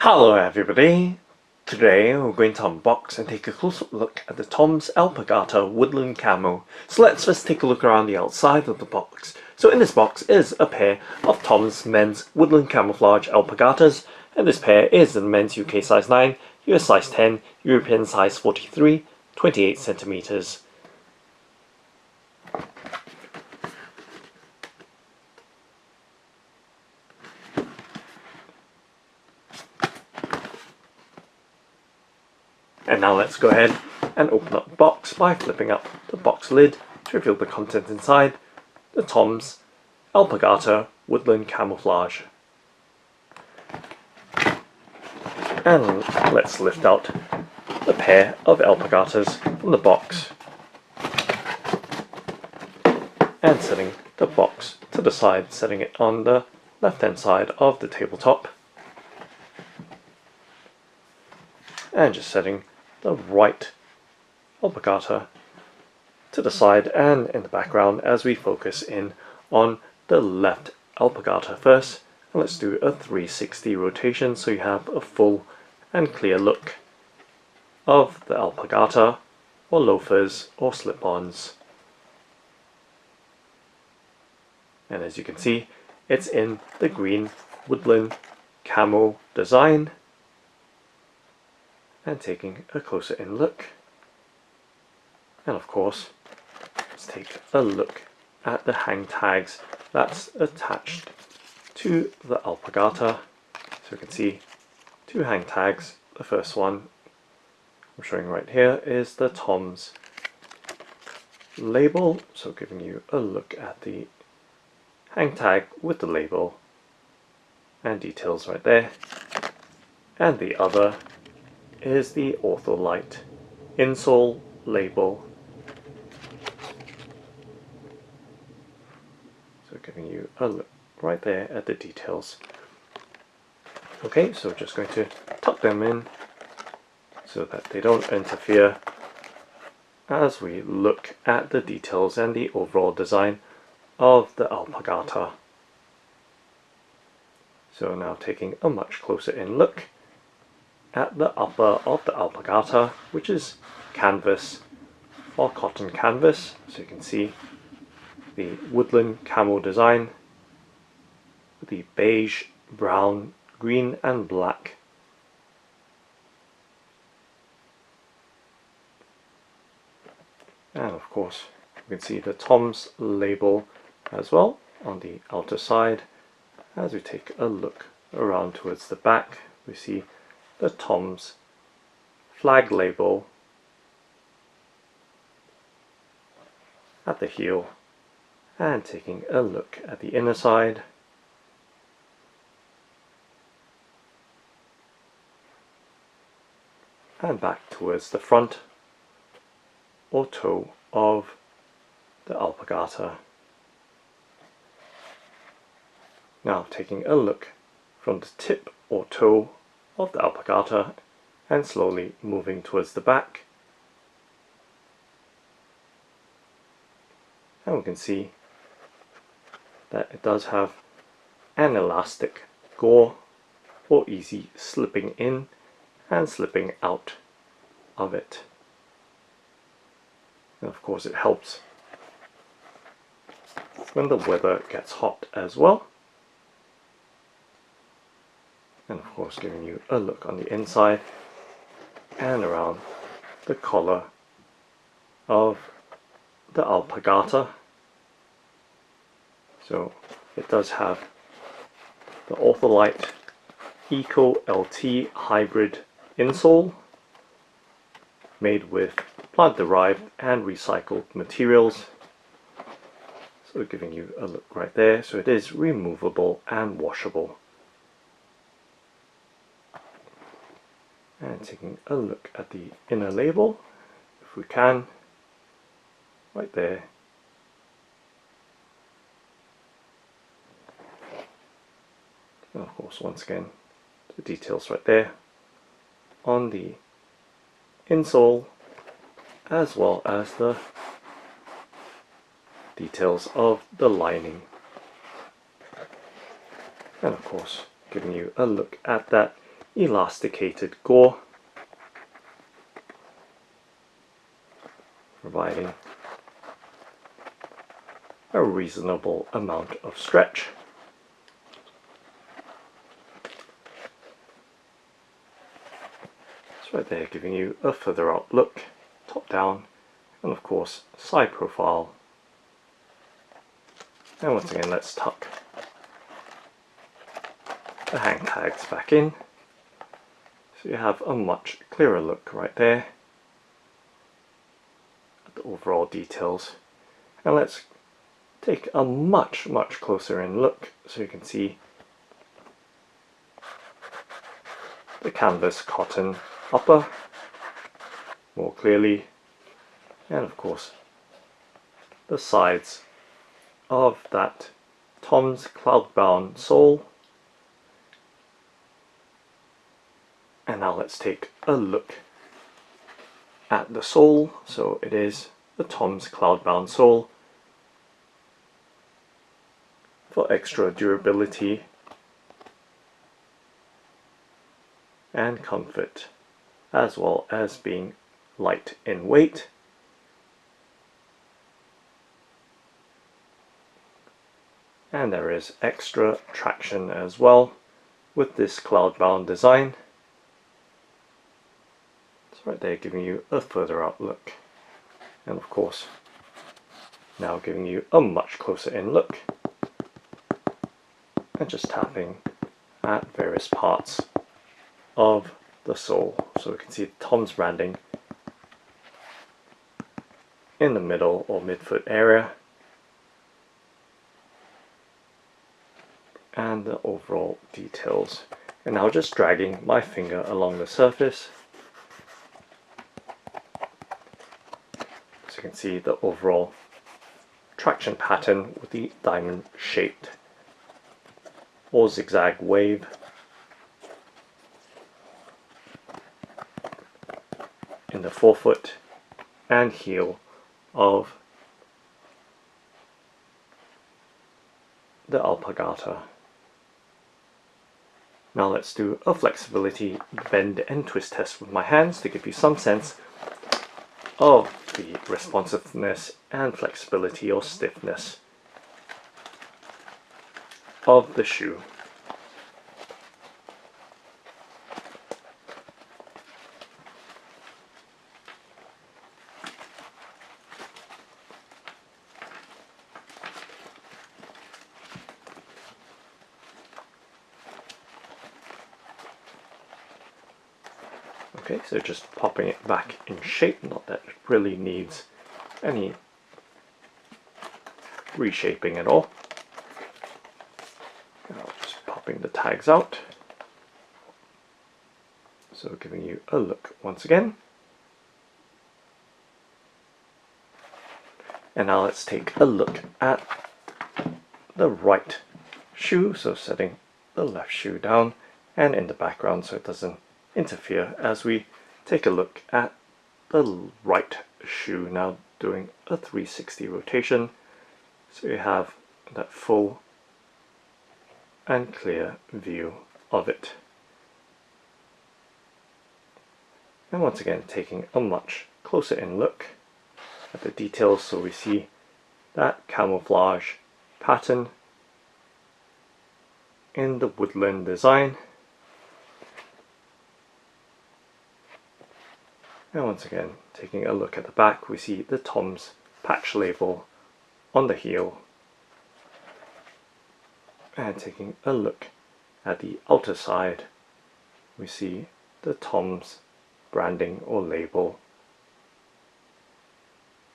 Hello everybody! Today we're going to unbox and take a close-up look at the TOMS Alpargata Woodland Camo. So let's first take a look around the outside of the box. So in this box is a pair of TOMS men's Woodland Camouflage Alpargatas, and this pair is in men's UK size 9, US size 10, European size 43, 28 centimeters. And now let's go ahead and open up the box by flipping up the box lid to reveal the content inside the TOMS Alpargata Woodland Camouflage. And let's lift out the pair of alpargatas from the box and setting the box to the side, setting it on the left hand side of the tabletop, and just setting the right alpargata to the side and in the background as we focus in on the left alpargata first. And let's do a 360 rotation so you have a full and clear look of the alpargata or loafers or slip-ons. And as you can see, it's in the green woodland camo design. And taking a closer in look, and of course let's take a look at the hang tags that's attached to the alpargata. So you can see two hang tags. The first one I'm showing right here is the TOMS label, so giving you a look at the hang tag with the label and details right there, and the other is the OrthoLite insole label, so giving you a look right there at the details. Okay, so just going to tuck them in so that they don't interfere as we look at the details and the overall design of the alpargata. So now taking a much closer in look at the upper of the alpargata, which is canvas or cotton canvas. So you can see the woodland camo design with the beige, brown, green and black. And of course you can see the TOMS label as well on the outer side. As we take a look around towards the back, we see the TOMS flag label at the heel, and taking a look at the inner side, and back towards the front or toe of the alpargata. Now taking a look from the tip or toe of the alpargata and slowly moving towards the back, and we can see that it does have an elastic gore for easy slipping in and slipping out of it. And of course it helps when the weather gets hot as well. And of course giving you a look on the inside and around the collar of the alpargata. So it does have the OrthoLite Eco LT Hybrid insole made with plant derived and recycled materials. So giving you a look right there. So it is removable and washable. And taking a look at the inner label, if we can, right there. And of course once again the details right there on the insole, as well as the details of the lining. And of course giving you a look at that elasticated gore, providing a reasonable amount of stretch. It's right there giving you a further out look, top down, and of course side profile. And once again, let's tuck the hang tags back in, so you have a much clearer look right there at the overall details. And let's take a much closer in look so you can see the canvas cotton upper more clearly, and of course the sides of that TOMS CloudBound sole. And now let's take a look at the sole. So it is the TOMS CloudBound sole for extra durability and comfort, as well as being light in weight. And there is extra traction as well with this cloud-bound design. It's right there giving you a further out look, and of course now giving you a much closer in look, and just tapping at various parts of the sole. So we can see the TOMS branding in the middle or midfoot area, and the overall details. And now just dragging my finger along the surface, so you can see the overall traction pattern with the diamond shaped or zigzag wave. In the forefoot and heel of the Alpargata. Now let's do a flexibility bend and twist test with my hands to give you some sense of the responsiveness and flexibility or stiffness of the shoe. Okay, so just popping it back in shape, not that it really needs any reshaping at all. Now just popping the tags out, so giving you a look once again. And now let's take a look at the right shoe, so setting the left shoe down and in the background so it doesn't interfere as we take a look at the right shoe, now doing a 360 rotation, so you have that full and clear view of it. And once again taking a much closer in look at the details, so we see that camouflage pattern in the woodland design. And once again, taking a look at the back, we see the TOMS patch label on the heel. And taking a look at the outer side, we see the TOMS branding or label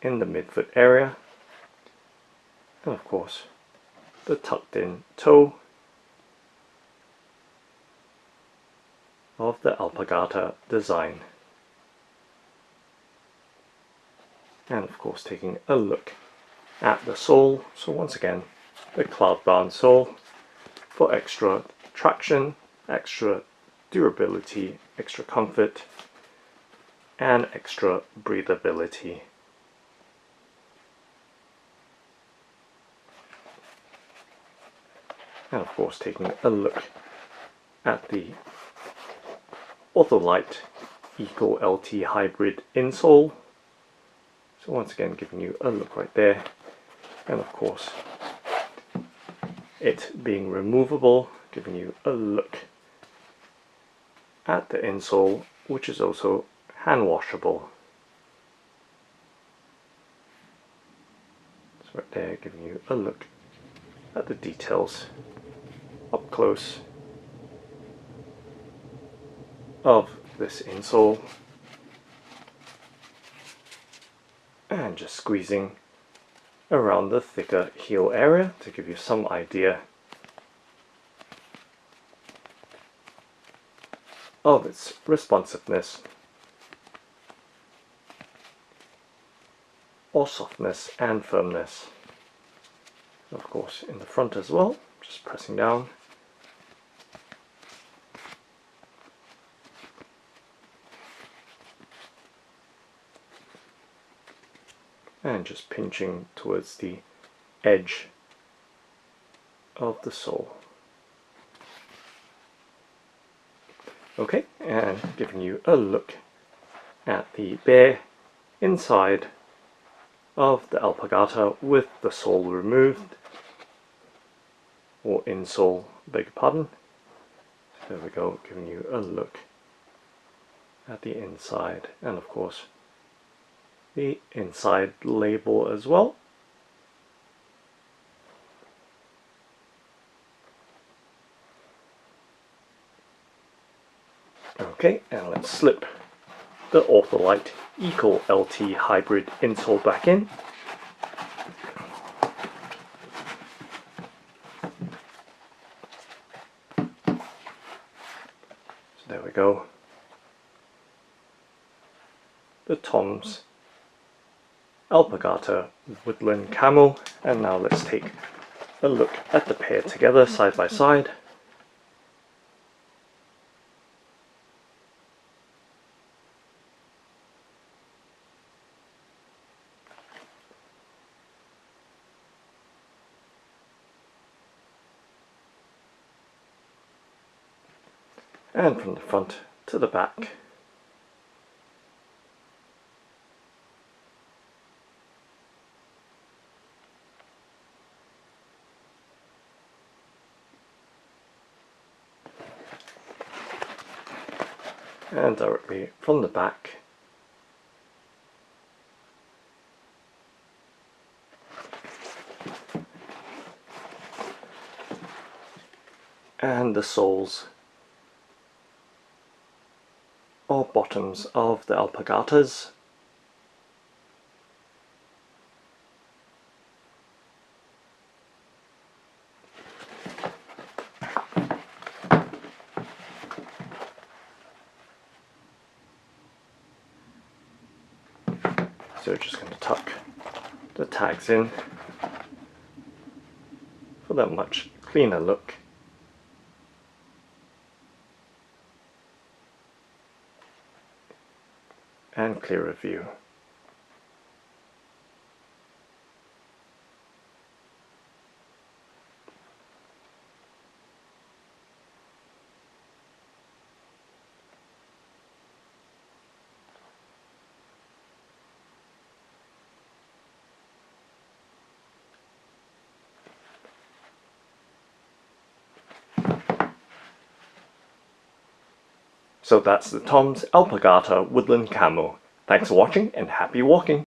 in the midfoot area. And of course, the tucked in toe of the Alpargata design. And of course taking a look at the sole, so once again the CloudBound sole for extra traction, extra durability, extra comfort and extra breathability. And of course taking a look at the OrthoLite Eco LT Hybrid insole. So once again giving you a look right there, and of course it being removable, giving you a look at the insole, which is also hand washable. So right there giving you a look at the details up close of this insole, and just squeezing around the thicker heel area to give you some idea of its responsiveness or softness and firmness. Of course in the front as well, just pressing down and just pinching towards the edge of the sole. Okay, and giving you a look at the bare inside of the Alpargata with the sole removed, or insole, beg your pardon. There we go, giving you a look at the inside, and of course the inside label as well. Okay, and let's slip the OrthoLite Eco LT Hybrid insole back in. So there we go. The TOMS Alpargata Woodland Camo, and now let's take a look at the pair together side by side. And from the front to the back. And directly from the back. And the soles or bottoms of the Alpargatas. So we're just going to tuck the tags in for that much cleaner look. And clearer view. So that's the TOMS Alpargata Woodland Camo. Thanks for watching and happy walking!